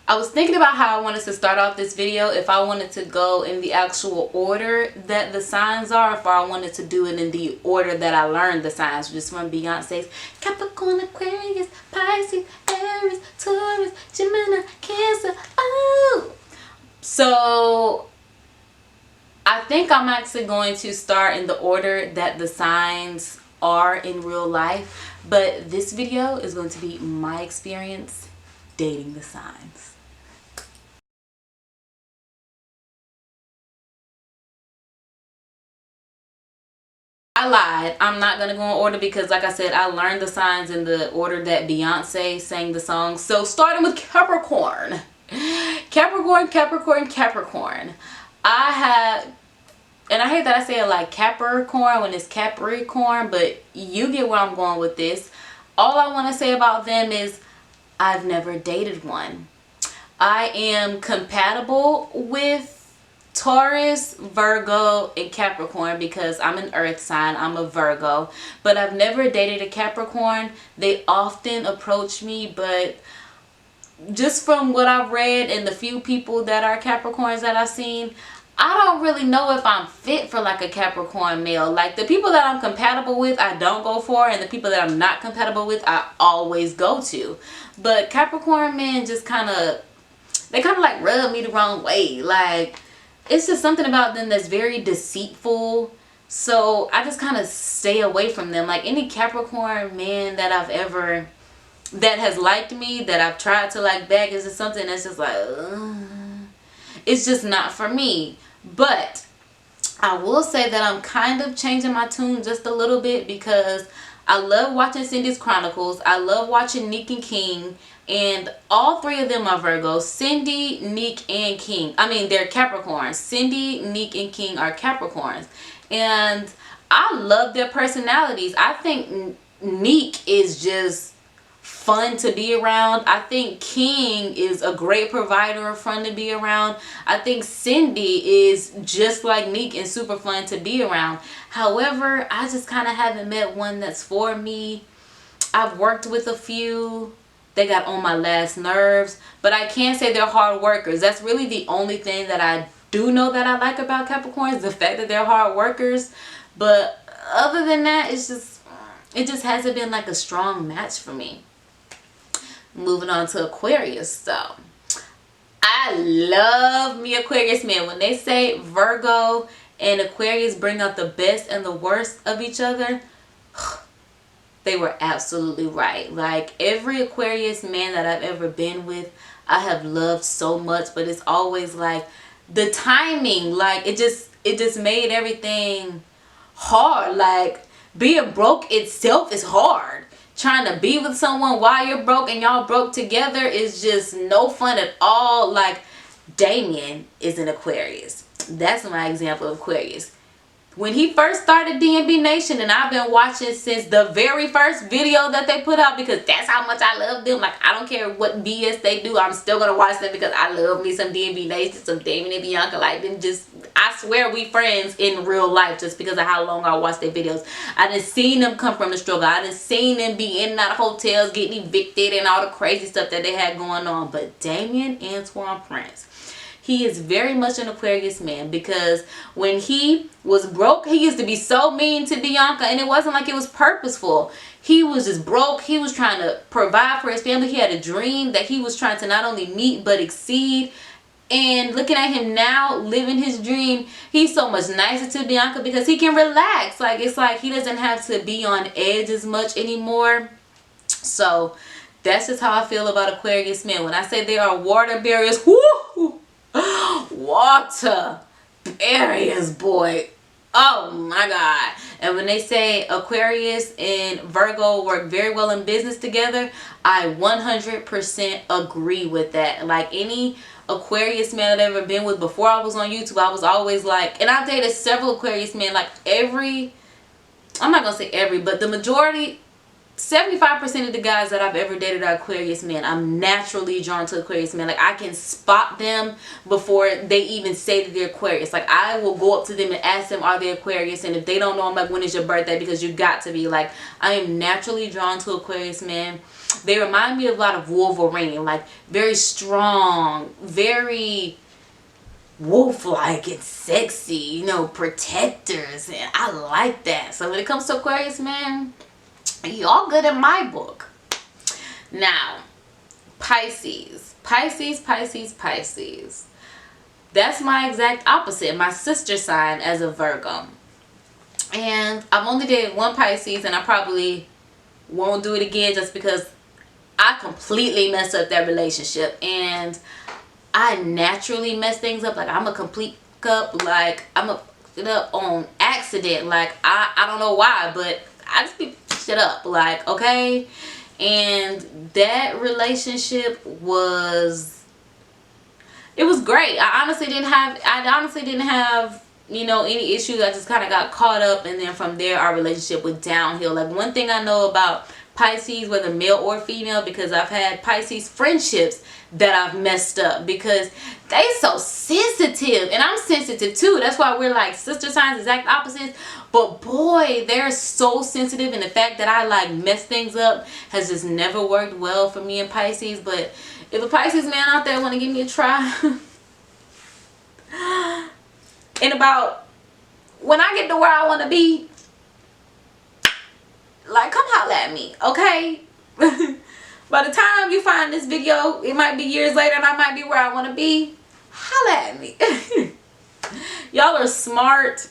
I was thinking about how I wanted to start off this video, if I wanted to go in the actual order that the signs are, if I wanted to do it in the order that I learned the signs, just from Beyonce's Capricorn, Aquarius, Pisces, Aries, Taurus, Gemini, Cancer. Oh! So I think I'm actually going to start in the order that the signs are in real life, but this video is going to be my experience dating the signs. I lied. I'm not going to go in order because, like I said, I learned the signs in the order that Beyonce sang the song. So starting with Capricorn. Capricorn, Capricorn, Capricorn. I have, and I hate that I say it like Capricorn when it's Capricorn, but you get where I'm going with this. All I want to say about them is I've never dated one. I am compatible with Taurus, Virgo, and Capricorn because I'm an earth sign. I'm a Virgo, but I've never dated a Capricorn. They often approach me, but just from what I've read and the few people that are Capricorns that I've seen, I don't really know if I'm fit for like a Capricorn male. Like the people that I'm compatible with, I don't go for, and the people that I'm not compatible with, I always go to. But Capricorn men just they kind of like rub me the wrong way. Like, it's just something about them that's very deceitful. So I just kind of stay away from them. Like any Capricorn man that that has liked me, that I've tried to like back, is just something that's just like, it's just not for me. But I will say that I'm kind of changing my tune just a little bit because I love watching Cindy's Chronicles. I love watching Nick and King. And all three of them are Virgos. Cindy, Nick, and King. I mean, they're Capricorns. Cindy, Nick, and King are Capricorns. And I love their personalities. I think Nick is just fun to be around. I think King is a great provider and fun to be around. I think Cindy is just like Nick and super fun to be around. However, I just kind of haven't met one that's for me. I've worked with a few. They got on my last nerves, but I can't say they're hard workers. That's really the only thing that I do know that I like about Capricorns, the fact that they're hard workers. But other than that, it just hasn't been like a strong match for me. Moving on to Aquarius. So I love me Aquarius men. When they say Virgo and Aquarius bring out the best and the worst of each other, they were absolutely right. Like every Aquarius man that I've ever been with, I have loved so much, but it's always like the timing, like it just made everything hard. Like being broke itself is hard. Trying to be with someone while you're broke and y'all broke together is just no fun at all. Like Damien is an Aquarius. That's my example of Aquarius. When he first started DNB Nation, and I've been watching since the very first video that they put out because that's how much I love them. Like, I don't care what BS they do. I'm still going to watch them because I love me some DNB Nation, some Damien and Bianca. Like, them just, I swear we friends in real life just because of how long I watch their videos. I done seen them come from the struggle. I done seen them be in and out of hotels, getting evicted and all the crazy stuff that they had going on. But Damien Antoine Prince, he is very much an Aquarius man because when he was broke, he used to be so mean to Bianca, and it wasn't like it was purposeful. He was just broke. He was trying to provide for his family. He had a dream that he was trying to not only meet but exceed. And looking at him now, living his dream, he's so much nicer to Bianca because he can relax. Like, it's like he doesn't have to be on edge as much anymore. So that's just how I feel about Aquarius men. When I say they are water barriers, whoo! Water barriers, boy. Oh my god. And when they say Aquarius and Virgo work very well in business together, I 100% agree with that. Like any Aquarius man I've ever been with before I was on YouTube, I was always like, and I've dated several Aquarius men, like I'm not gonna say every, but the majority 75% of the guys that I've ever dated are Aquarius men. I'm naturally drawn to Aquarius men. Like, I can spot them before they even say that they're Aquarius. Like, I will go up to them and ask them, are they Aquarius? And if they don't know, I'm like, when is your birthday? Because you got to be. Like, I am naturally drawn to Aquarius men. They remind me a lot of Wolverine. Like, very strong, very wolf-like and sexy, you know, protectors. And I like that. So when it comes to Aquarius men, y'all good in my book. Now, Pisces. Pisces. That's my exact opposite. My sister sign as a Virgo. And I've only dated one Pisces, and I probably won't do it again just because I completely messed up that relationship. And I naturally mess things up. Like, I'm a complete up. Like, I'm a it up on accident. Like, I don't know why, but I just be shit up. Like, okay. And that relationship was, it was great. I honestly didn't have, you know, any issues. I just kind of got caught up, and then from there our relationship went downhill. Like, one thing I know about Pisces, whether male or female, because I've had Pisces friendships that I've messed up because they so sensitive, and I'm sensitive too. That's why we're like sister signs, exact opposites. But boy, they're so sensitive, and the fact that I like mess things up has just never worked well for me and Pisces. But if a Pisces man out there want to give me a try, in about when I get to where I want to be, like, come holla at me, okay? By the time you find this video, it might be years later and I might be where I want to be. Holla at me. Y'all are smart.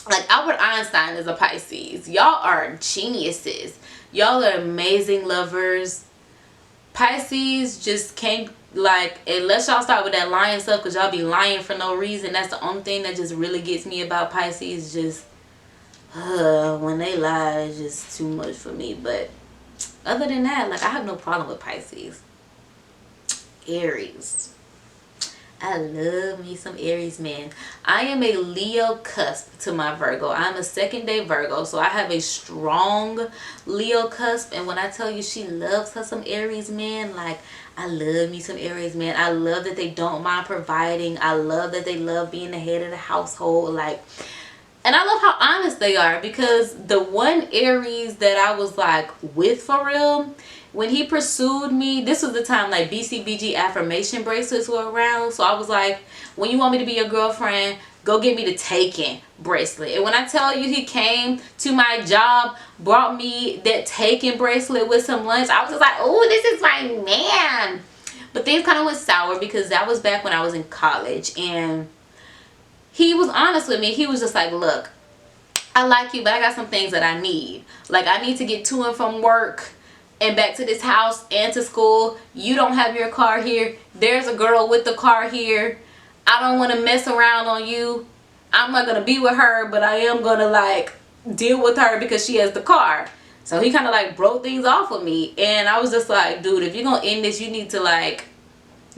Like, Albert Einstein is a Pisces. Y'all are geniuses. Y'all are amazing lovers. Pisces just can't, like, unless y'all start with that lying stuff, because y'all be lying for no reason. That's the only thing that just really gets me about Pisces. Just when they lie, it's just too much for me. But other than that, like, I have no problem with Pisces. Aries. I love me some Aries man. I am a Leo cusp to my Virgo. I'm a second day Virgo, so I have a strong Leo cusp. And when I tell you she loves her some Aries man, like, I love me some Aries man. I love that they don't mind providing. I love that they love being the head of the household. Like, and I love how honest they are, because the one Aries that I was like with for real, when he pursued me, this was the time like BCBG affirmation bracelets were around. So I was like, when you want me to be your girlfriend, go get me the Taken bracelet. And when I tell you he came to my job, brought me that Taken bracelet with some lunch, I was just like, oh, this is my man. But things kind of went sour because that was back when I was in college, and he was honest with me. He was just like, look, I like you, but I got some things that I need. Like, I need to get to and from work and back to this house and to school. You don't have your car here. There's a girl with the car here. I don't want to mess around on you. I'm not going to be with her, but I am going to like deal with her because she has the car. So he kind of like broke things off with me. And I was just like, dude, if you're going to end this, you need to like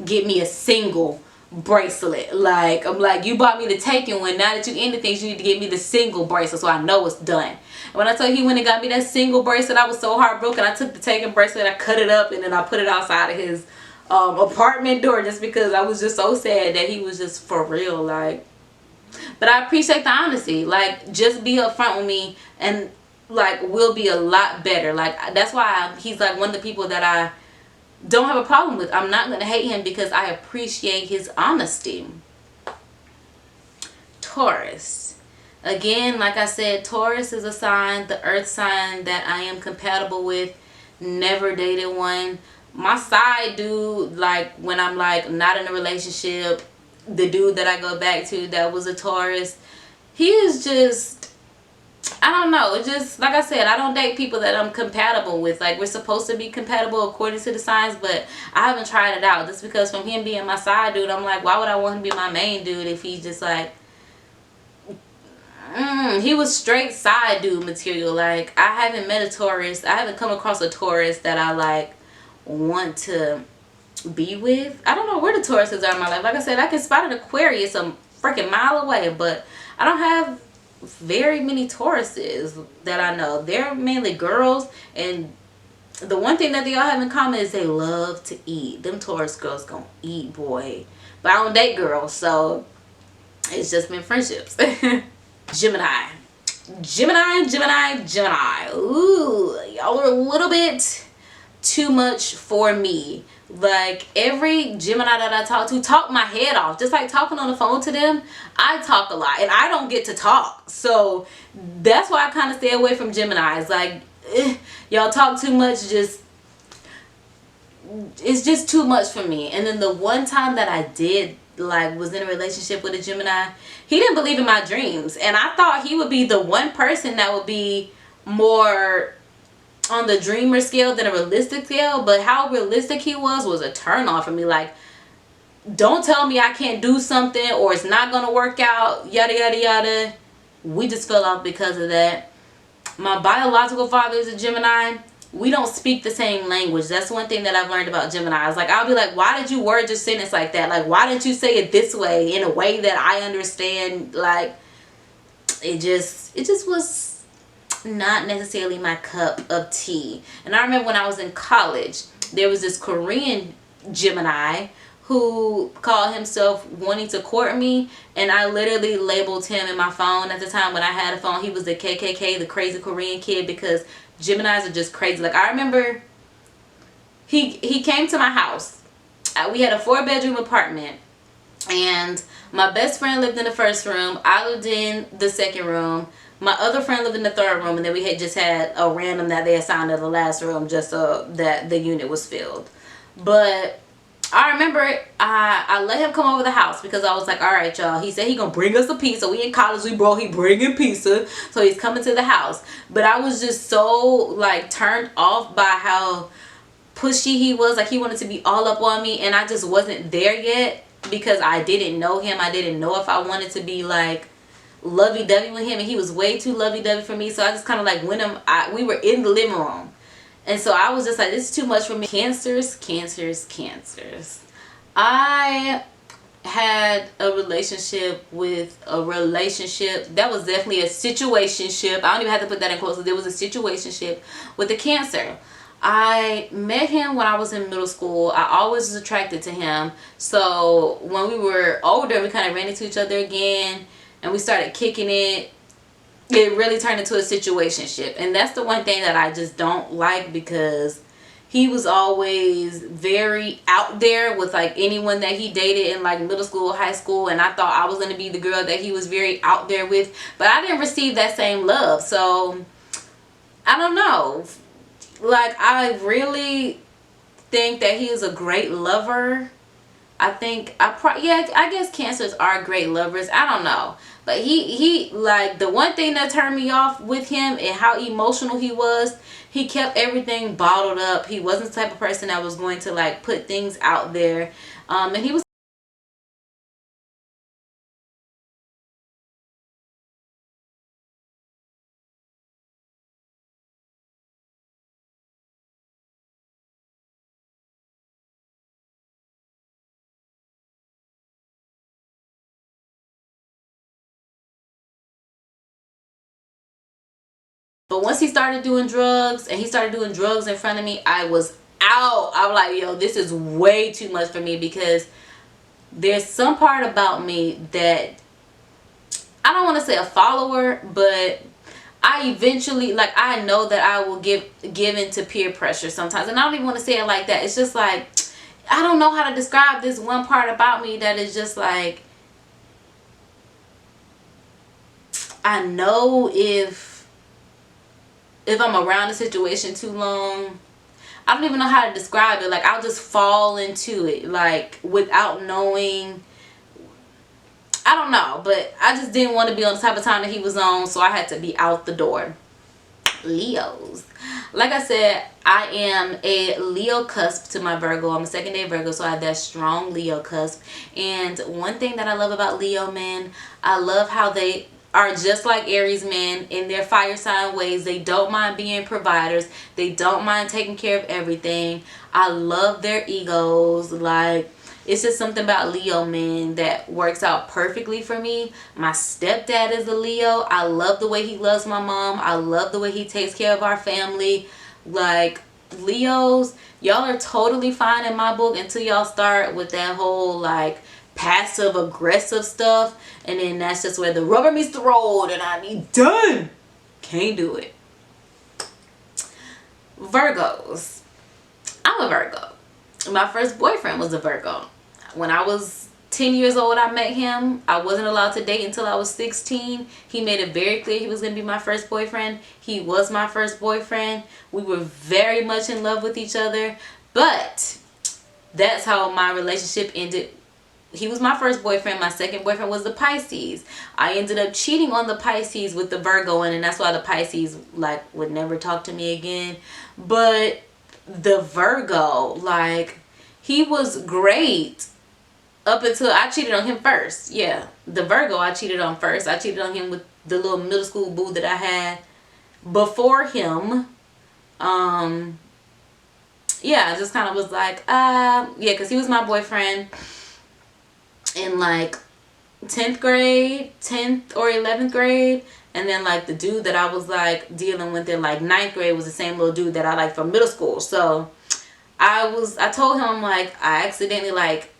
get me a single bracelet. Like, I'm like, you bought me the Taken one. Now that you ended things, you need to get me the single bracelet so I know it's done. And when I tell you he went and got me that single bracelet, I was so heartbroken. I took the Taken bracelet, I cut it up, and then I put it outside of his apartment door just because I was just so sad that he was just for real. Like, but I appreciate the honesty. Like, just be upfront with me, and like, we'll be a lot better. Like, that's why he's like one of the people that I don't have a problem with. I'm not going to hate him because I appreciate his honesty. Taurus. Again, like I said, Taurus is a sign, the earth sign that I am compatible with. Never dated one. My side dude, like when I'm like not in a relationship, the dude that I go back to that was a Taurus, he is just, I don't know. It's just, like I said, I don't date people that I'm compatible with. Like, we're supposed to be compatible according to the signs, but I haven't tried it out. Just because from him being my side dude, I'm like, why would I want him to be my main dude if he's just like, he was straight side dude material. Like, I haven't met a Taurus. I haven't come across a Taurus that I like want to be with. I don't know where the Tauruses are in my life. Like I said, I can spot an Aquarius a freaking mile away, but I don't have very many Tauruses that I know. They're mainly girls, and the one thing that they all have in common is they love to eat. Them Taurus girls gonna eat, boy. But I don't date girls, so it's just been friendships. Gemini. Gemini. Ooh, y'all are a little bit too much for me. Like, every Gemini that I talk my head off. Just like talking on the phone to them, I talk a lot and I don't get to talk. So that's why I kind of stay away from Geminis. Like, y'all talk too much, it's just too much for me. And then the one time that I did, like, was in a relationship with a Gemini, he didn't believe in my dreams, and I thought he would be the one person that would be more on the dreamer scale than a realistic scale. But how realistic he was a turn off for me. Like, don't tell me I can't do something or it's not gonna work out, yada yada yada. We just fell off because of that. My biological father is a Gemini. We don't speak the same language. That's one thing that I've learned about Geminis. Like, I'll be like, why did you word your sentence like that? Like, why didn't you say it this way, in a way that I understand? Like, it just was not necessarily my cup of tea. And I remember when I was in college, there was this Korean Gemini who called himself wanting to court me, and I literally labeled him in my phone at the time when I had a phone. He was the KKK, the crazy Korean kid, because Geminis are just crazy. Like, I remember he came to my house. We had a 4-bedroom apartment, and my best friend lived in the first room. I lived in the second room. My other friend lived in the third room, and then we had just had a random that they assigned to the last room just so that the unit was filled. But I remember I let him come over the house because I was like, all right, y'all. He said he gonna bring us a pizza. We in college, he bringing pizza. So he's coming to the house. But I was just so, like, turned off by how pushy he was. Like, he wanted to be all up on me, and I just wasn't there yet because I didn't know him. I didn't know if I wanted to be, like, lovey-dovey with him, and he was way too lovey-dovey for me. So I just kind of, like, we were in the living room. And so I was just like, this is too much for me. Cancers. I had a relationship that was definitely a situationship. I don't even have to put that in quotes. There was a situationship with a Cancer. I met him when I was in middle school. I always was attracted to him. So when we were older, we kind of ran into each other again, and we started kicking it. It really turned into a situationship, and that's the one thing that I just don't like, because he was always very out there with, like, anyone that he dated in, like, middle school, high school, and I thought I was going to be the girl that he was very out there with, but I didn't receive that same love. So I don't know, like, I really think that he is a great lover. I guess Cancers are great lovers. I don't know. But he like, the one thing that turned me off with him and how emotional he was, he kept everything bottled up. He wasn't the type of person that was going to, like, put things out there. And he was But once he started doing drugs, and he started doing drugs in front of me, I was out. I was like, yo, this is way too much for me, because there's some part about me that, I don't want to say a follower, but I eventually, like, I know that I will give in to peer pressure sometimes. And I don't even want to say it like that. It's just like, I don't know how to describe this one part about me that is just like, I know if I'm around a situation too long, I don't even know how to describe it. Like, I'll just fall into it, like, without knowing. I don't know, but I just didn't want to be on the type of time that he was on, so I had to be out the door. Leos. Like I said, I am a Leo cusp to my Virgo. I'm a second-day Virgo, so I have that strong Leo cusp. And one thing that I love about Leo men, I love how they are just like Aries men in their fire sign ways. They don't mind being providers. They don't mind taking care of everything. I love their egos. Like, it's just something about Leo men that works out perfectly for me. My stepdad is a Leo. I love the way he loves my mom. I love the way he takes care of our family. Like, Leos, y'all are totally fine in my book until y'all start with that whole like passive aggressive stuff, and then that's just where the rubber meets the road and I be done. Can't do it. Virgos. I'm a Virgo. My first boyfriend was a Virgo. When I was 10 years old, I met him. I wasn't allowed to date until I was 16. He made it very clear he was going to be my first boyfriend. He was my first boyfriend. We were very much in love with each other. But that's how my relationship ended. He was my first boyfriend. My second boyfriend was the Pisces. I ended up cheating on the Pisces with the Virgo, and that's why the Pisces like would never talk to me again. But the Virgo, like, he was great up until I cheated on him first. Yeah, the Virgo I cheated on first. I cheated on him with the little middle school boo that I had before him. Yeah, I just kind of was like, yeah, because he was my boyfriend in like 10th grade, 10th or 11th grade. And then like the dude that I was like dealing with in like 9th grade was the same little dude that I liked from middle school. So I told him like I accidentally like,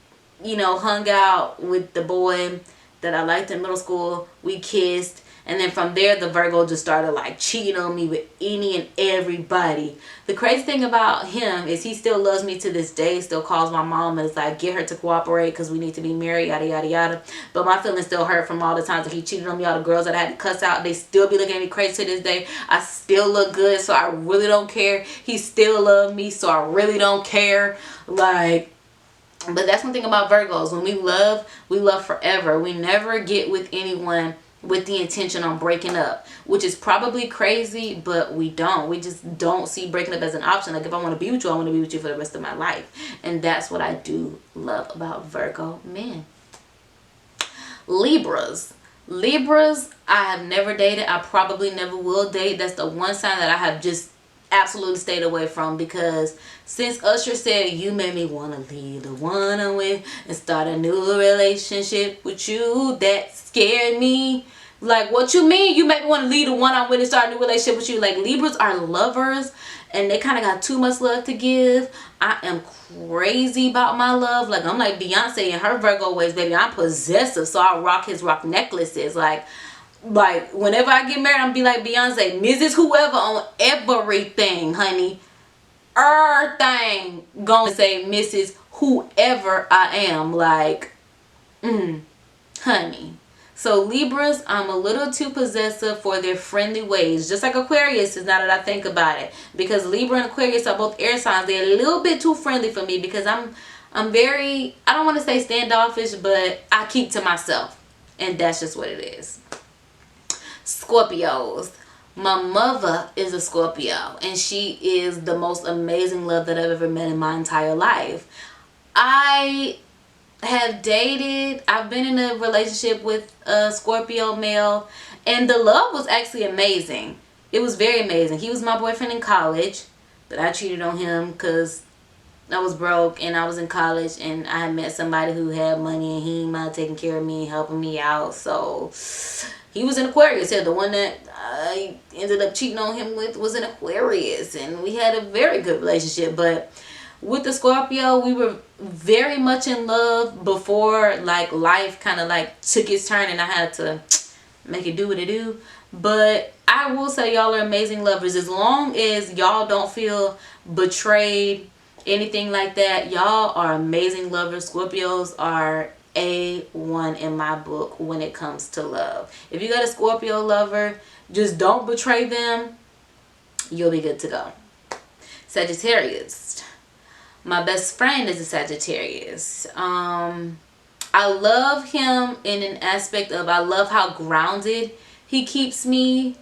you know, hung out with the boy that I liked in middle school. We kissed. And then from there, the Virgo just started like cheating on me with any and everybody. The crazy thing about him is he still loves me to this day. Still calls my mom and is like, get her to cooperate because we need to be married, yada, yada, yada. But my feelings still hurt from all the times that he cheated on me. All the girls that I had to cuss out, they still be looking at me crazy to this day. I still look good, so I really don't care. He still loves me, so I really don't care. Like, but that's one thing about Virgos. When we love forever. We never get with anyone with the intention on breaking up, which is probably crazy, but we just don't see breaking up as an option. Like, if I want to be with you, I want to be with you for the rest of my life. And that's what I do love about Virgo men. Libras, I have never dated. I probably never will date. That's the one sign that I have just absolutely stayed away from, because since Usher said you made me want to leave the one I'm with and start a new relationship with you, that scared me. Like, what you mean you make me want to leave the one I'm with and start a new relationship with you? Like, Libras are lovers and they kind of got too much love to give. I am crazy about my love. Like, I'm like Beyonce in her Virgo ways, baby. I'm possessive, so I rock his rock necklaces. Like whenever I get married, I'm be like Beyonce, Mrs. Whoever on everything, honey. Everything gonna say Mrs. Whoever I am. Like, honey. So Libras, I'm a little too possessive for their friendly ways. Just like Aquarius is, now that I think about it. Because Libra and Aquarius are both air signs. They're a little bit too friendly for me because I'm very, I don't want to say standoffish, but I keep to myself. And that's just what it is. Scorpios. My mother is a Scorpio, and she is the most amazing love that I've ever met in my entire life. I have dated, I've been in a relationship with a Scorpio male, and the love was actually amazing. It was very amazing. He was my boyfriend in college, but I cheated on him because I was broke and I was in college, and I had met somebody who had money, and he might taking care of me, helping me out. So he was an Aquarius. Yeah, the one that I ended up cheating on him with was an Aquarius, and we had a very good relationship. But with the Scorpio, we were very much in love before like life kind of like took its turn and I had to make it do what it do. But I will say y'all are amazing lovers. As long as y'all don't feel betrayed, anything like that, y'all are amazing lovers. Scorpios are A1 in my book when it comes to love. If you got a Scorpio lover, just don't betray them. You'll be good to go. Sagittarius. My best friend is a Sagittarius. I love him in an aspect of, I love how grounded he keeps me.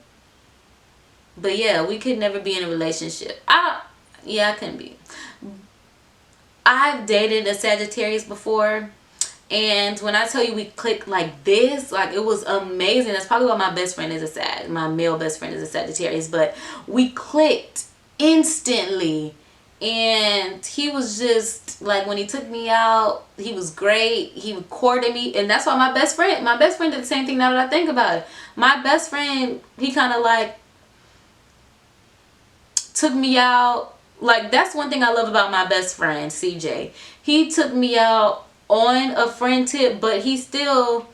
But yeah, we could never be in a relationship. I couldn't be. I've dated a Sagittarius before, and when I tell you we clicked like this, like, it was amazing. That's probably why my best friend is a Sag. My male best friend is a Sagittarius, but we clicked instantly. And he was just like, when he took me out, he was great. He courted me, and that's why my best friend did the same thing. Now that I think about it, my best friend, he kind of like took me out like, that's one thing I love about my best friend, CJ. He took me out on a friend tip, but he still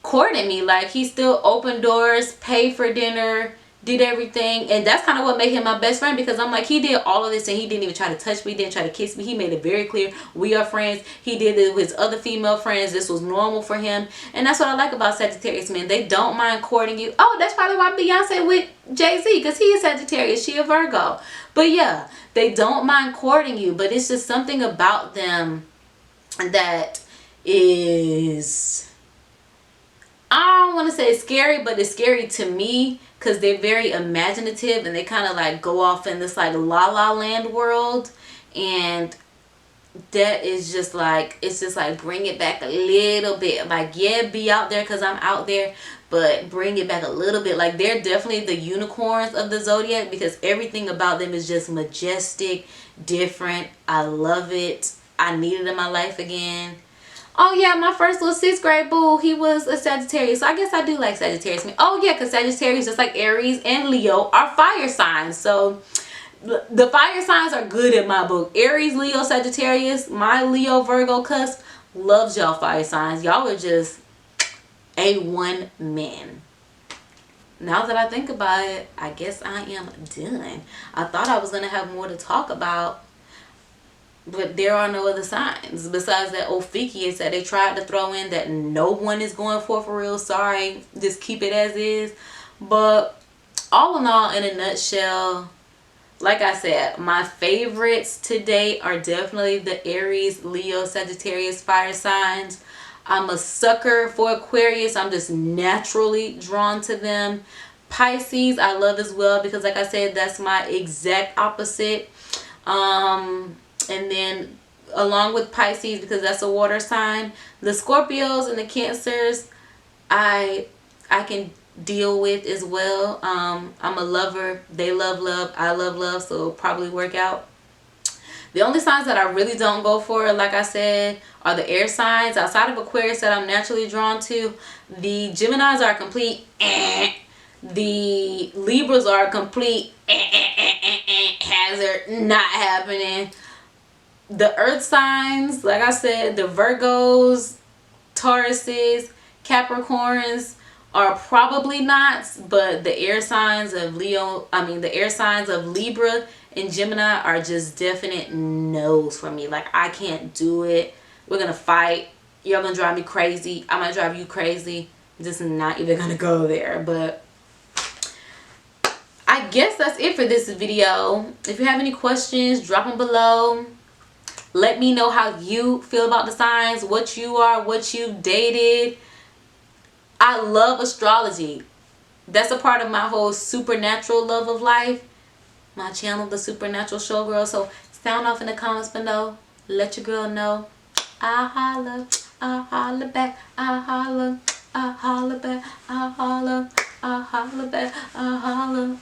courted me. Like, he still opened doors, paid for dinner, did everything. And that's kind of what made him my best friend, because I'm like, he did all of this and he didn't even try to touch me, didn't try to kiss me. He made it very clear we are friends. He did it with his other female friends. This was normal for him. And that's what I like about Sagittarius men. They don't mind courting you. Oh, that's probably why Beyonce with Jay-Z, because he is Sagittarius, she a Virgo. But yeah, they don't mind courting you, but it's just something about them that is, I don't want to say it's scary, but it's scary to me because they're very imaginative and they kind of like go off in this like la la land world. And that is just like, it's just like, bring it back a little bit. Like, yeah, be out there because I'm out there, but bring it back a little bit. Like, they're definitely the unicorns of the zodiac because everything about them is just majestic, different. I love it. I need it in my life again. Oh yeah, my first little 6th grade boo, he was a Sagittarius. So I guess I do like Sagittarius. Oh yeah, because Sagittarius, just like Aries and Leo, are fire signs. So the fire signs are good in my book. Aries, Leo, Sagittarius, my Leo, Virgo cusp loves y'all fire signs. Y'all are just A1 men. Now that I think about it, I guess I am done. I thought I was going to have more to talk about, but there are no other signs besides that Ophiuchus that they tried to throw in that no one is going for real. Sorry, just keep it as is. But all in all, in a nutshell, like I said, my favorites today are definitely the Aries, Leo, Sagittarius fire signs. I'm a sucker for Aquarius. I'm just naturally drawn to them. Pisces I love as well because, like I said, that's my exact opposite. And then along with Pisces, because that's a water sign, the Scorpios and the Cancers I can deal with as well. I'm a lover. They love love. I love love, so it'll probably work out. The only signs that I really don't go for, like I said, are the air signs outside of Aquarius that I'm naturally drawn to. The Geminis are complete the Libras are complete hazard, not happening. The earth signs, like I said, the Virgos, Tauruses, Capricorns are probably not, but the air signs of the air signs of Libra and Gemini are just definite no's for me. Like, I can't do it. We're gonna fight. You're gonna drive me crazy. I might drive you crazy. I'm just not even gonna go there. But I guess that's it for this video. If you have any questions, drop them below. Let me know how you feel about the signs, what you are, what you've dated. I love astrology. That's a part of my whole supernatural love of life. My channel, The Supernatural Showgirl. So sound off in the comments below. Let your girl know. I holla back, I holla back, I holla back, I holla.